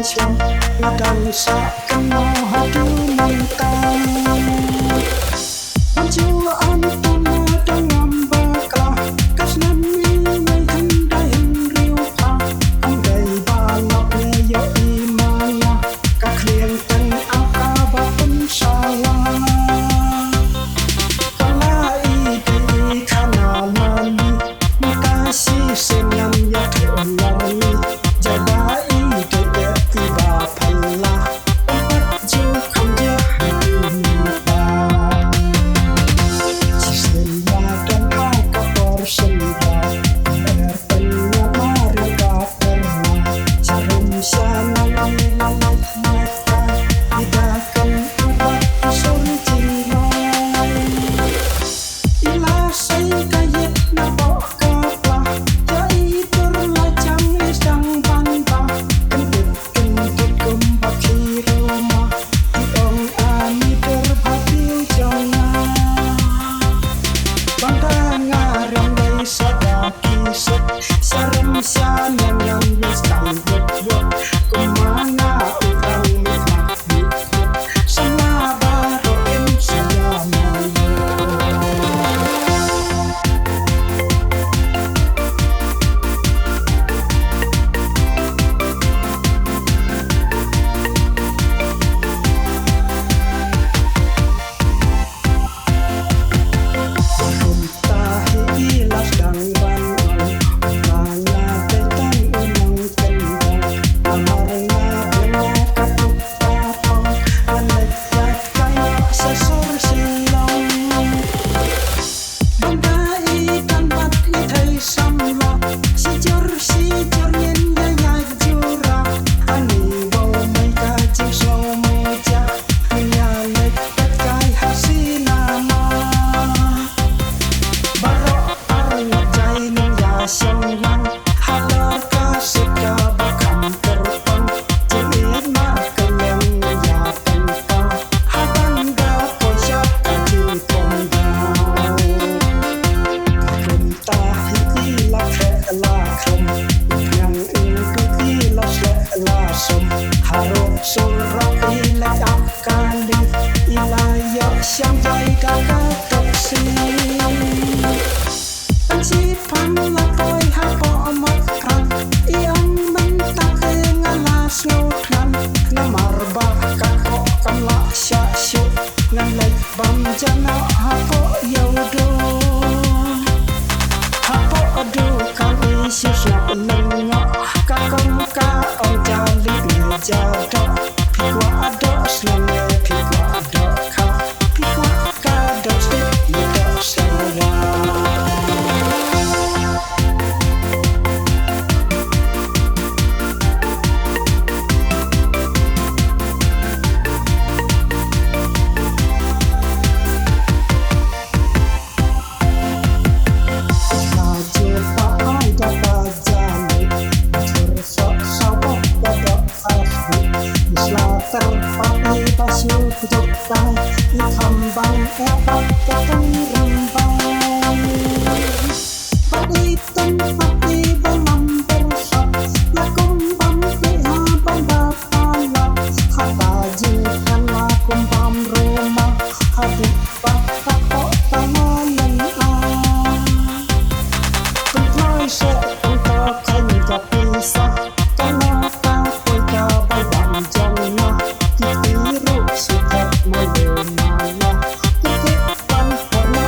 chong la dang sa kan no ha tu mong ta chu an tu na dang am ba ka kas nam mi mai han dai hin riu pa am dai ba lo ne yo i ma ya ka klien tan a ka ba pun sha la ka la i ti kha na ma ni ma ka si se nyam ya theu la ni ja da i te ti ba phan la chu kham ja ha chi se ya dan ha ka por shin ba er pen na ma ri ka per ma cha rum sha la la la la ma ka i da kan ba son chi lo ila sai ka yet na bo ka pa ya i tur la chang i sang ban ba kan dit kum ba khi ru ma i ong a mi tur ba piu chong na ban ta nga rong dai sa da ki sut sa rum sha nyam nyam ye sang wet wet kum ma na u rang mi ma mi sa na ba ro em sa ya na kum ta hi la dang ban ma na te tan u nang ken ba ma na na ka tu ta pong an la ka ka sa sur sin long ban ta i tan bat i thai sam la si jor nin ya ya ju ra ani bo mai ka chi so mo cha ya le ka kai ha si na ma baro ar na jai ning ya song lang halo ka se ka ba kham ter pang chi ni ma ka lem ya tan ta ha ban ga po sha ka chi pom da kum ta hi la khe la khom yang in ku ti la sle la som haro sol ra i la da ka li i la yo xiang dai ka ka tok si anh chỉ phán là tôi ha bỏ mất khăn i ông mình ta te nga la snow khăn na mar ba ka ko kam la sha shu ngan lai bam jana ha po yo do ha po do kan i shu sha nang nga ka kom ka on ja li ne ja do pi kwa do slang ne pi kwa do ka pi kwa ka do se ni do se ra la je pa ai da ba ja ni thur so so bo da do a ni isla tar pa ai ba su ku do ta i tham bang e pa ta tang ram bang pa i tan pa i ba lam per sa la kum bam pe ha ba ba pa la ha ba ji kan la kum bam ro ma ha di pa pa ko ta ma lan a kum thoi se kum ta khan ka pi sa ka na ka koi ka ba dam jong na ki ti ru su ta ma le ma la ki ti pan ko na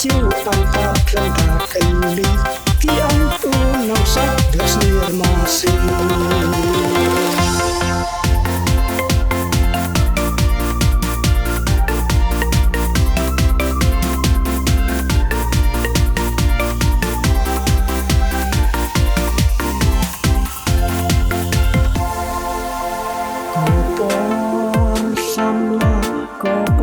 siêu tăng ta phiền ta cây ly khi anh u nong sắc được sneer mà xin có